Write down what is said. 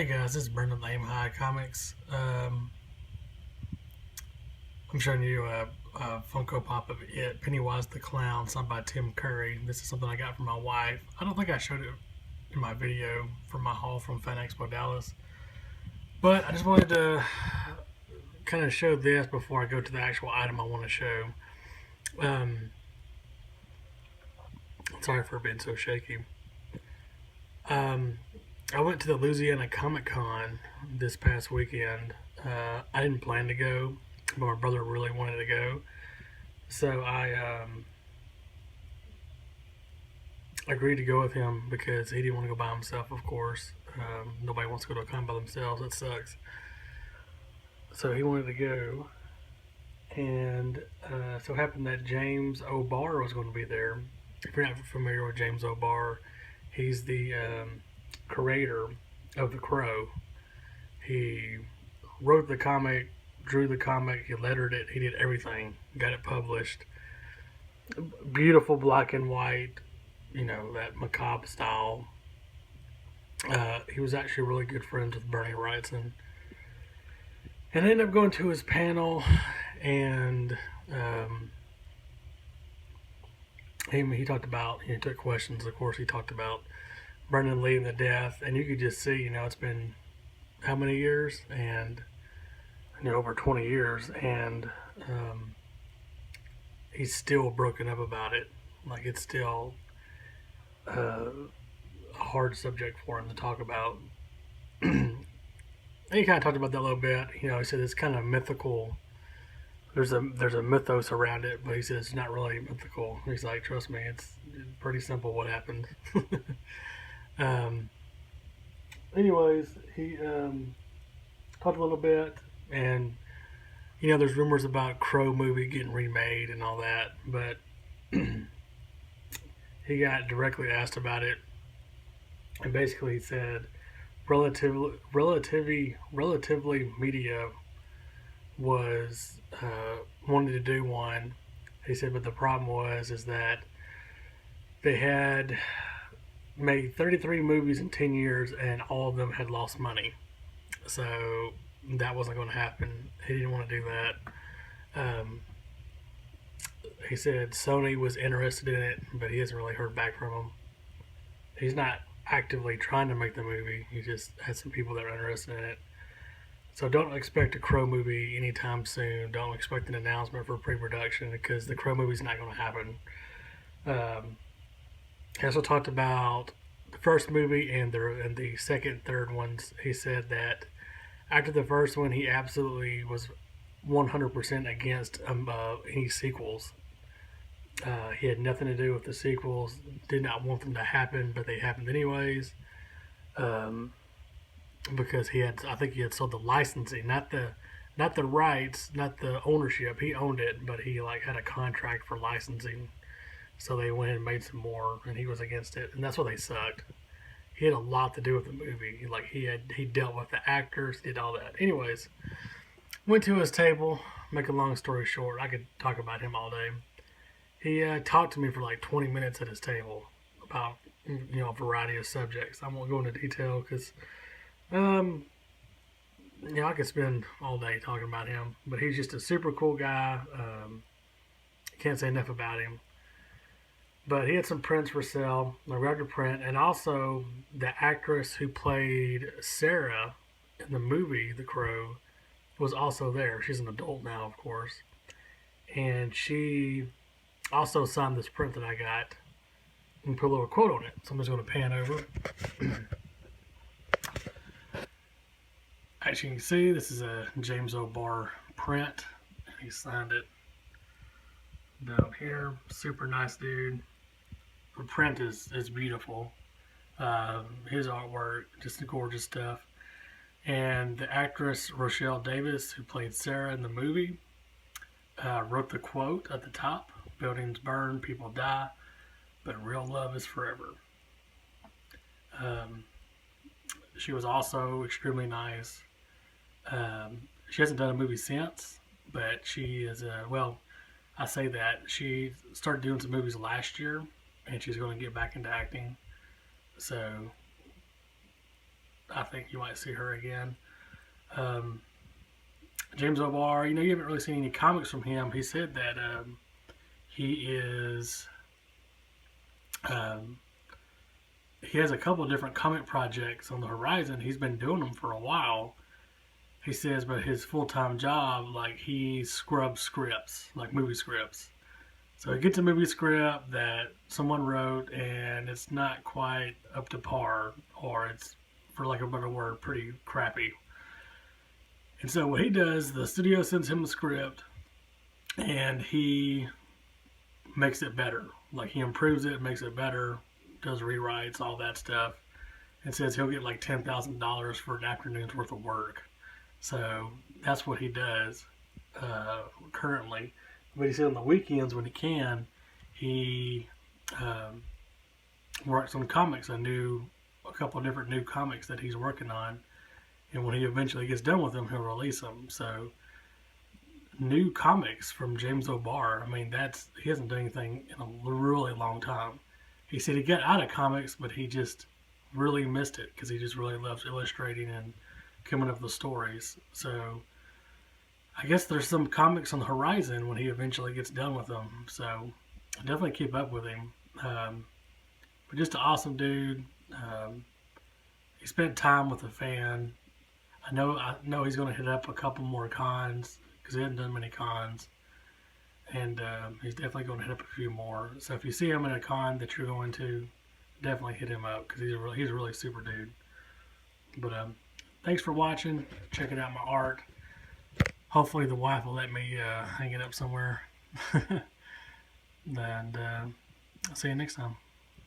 guys, this is Brendan with Aim High Comics. I'm showing you a Funko Pop of It, Pennywise the Clown, signed by Tim Curry. This is something I got from my wife. I don't think I showed it in my video from my haul from Fan Expo Dallas, but I just wanted to kind of show this before I go to the actual item I want to show. Sorry for being so shaky. I went to the Louisiana Comic Con this past weekend. I didn't plan to go, but my brother really wanted to go. So I agreed to go with him because he didn't want to go by himself, of course. Nobody wants to go to a con by themselves. That sucks. So he wanted to go. And so it happened that James O Barr was going to be there. If you're not familiar with James O Barr, he's the creator of The Crow. He wrote the comic, drew the comic, he lettered it, he did everything, got it published. Beautiful black and white, that macabre style. He was actually really good friends with Bernie Wrightson. And I ended up going to his panel, and he talked about, he took questions, of course. He talked about Brendan Lee and the death, and you could just see, it's been how many years? And over 20 years, and he's still broken up about it. Like, it's still a hard subject for him to talk about. And he kind of talked about that a little bit. He said it's kind of mythical. There's a mythos around it, but he said it's not really mythical. He's like, trust me, it's pretty simple what happened. Anyways, he talked a little bit, and there's rumors about Crow movie getting remade and all that, but he got directly asked about it, and basically he said relatively media was wanted to do one. He said, but the problem is that they had made 33 movies in 10 years, and all of them had lost money. So that wasn't going to happen. He didn't want to do that. He said Sony was interested in it, but he hasn't really heard back from them. He's not actively trying to make the movie. He just had some people that are interested in it. So don't expect a Crow movie anytime soon. Don't expect an announcement for pre-production, because the Crow movie's not going to happen. He also talked about the first movie and the second, third ones. He said that after the first one, he absolutely was 100% against any sequels. He had nothing to do with the sequels. Did not want them to happen, but they happened anyways. Because I think he had sold the licensing, not the rights, not the ownership. He owned it, but he had a contract for licensing. So they went and made some more, and he was against it, and that's why they sucked. He had a lot to do with the movie. He dealt with the actors, did all that. Anyways, went to his table. Make a long story short, I could talk about him all day. He talked to me for 20 minutes at his table about a variety of subjects. I won't go into detail because I could spend all day talking about him. But he's just a super cool guy. Can't say enough about him. But he had some prints for sale, a record print, and also the actress who played Sarah in the movie The Crow was also there. She's an adult now, of course. And she also signed this print that I got and put a little quote on it. So I'm just going to pan over. As you can see, this is a James O Barr print. He signed it down here. Super nice dude. The print is beautiful. His artwork, just gorgeous stuff. And the actress Rochelle Davis, who played Sarah in the movie, wrote the quote at the top: "Buildings burn, people die, but real love is forever." She was also extremely nice. She hasn't done a movie since, but she is I say that she started doing some movies last year, and she's going to get back into acting. So I think you might see her again. Um, James O Barr, you haven't really seen any comics from him. He said that he is um, he has a couple of different comic projects on the horizon. He's been doing them for a while. He says, but his full time job, like he scrubs scripts, like movie scripts. So he gets a movie script that someone wrote and it's not quite up to par, or it's, for lack of a better word, pretty crappy. And so what he does, the studio sends him the script and he makes it better. Like he improves it, makes it better, does rewrites, all that stuff, and says he'll get like $10,000 for an afternoon's worth of work. So that's what he does currently. But he said on the weekends when he can, he works on comics, a couple of different new comics that he's working on. And when he eventually gets done with them, he'll release them. So new comics from James O Barr. I mean, he hasn't done anything in a really long time. He said he got out of comics, but he just really missed it because he just really loves illustrating and coming up with stories. So I guess there's some comics on the horizon when he eventually gets done with them. So definitely keep up with him. But just an awesome dude. He spent time with a fan. I know he's going to hit up a couple more cons because he hasn't done many cons. And he's definitely going to hit up a few more. So if you see him in a con that you're going to, definitely hit him up because he's a really super dude. But thanks for watching. Checking out my art. Hopefully the wife will let me hang it up somewhere. And I'll see you next time.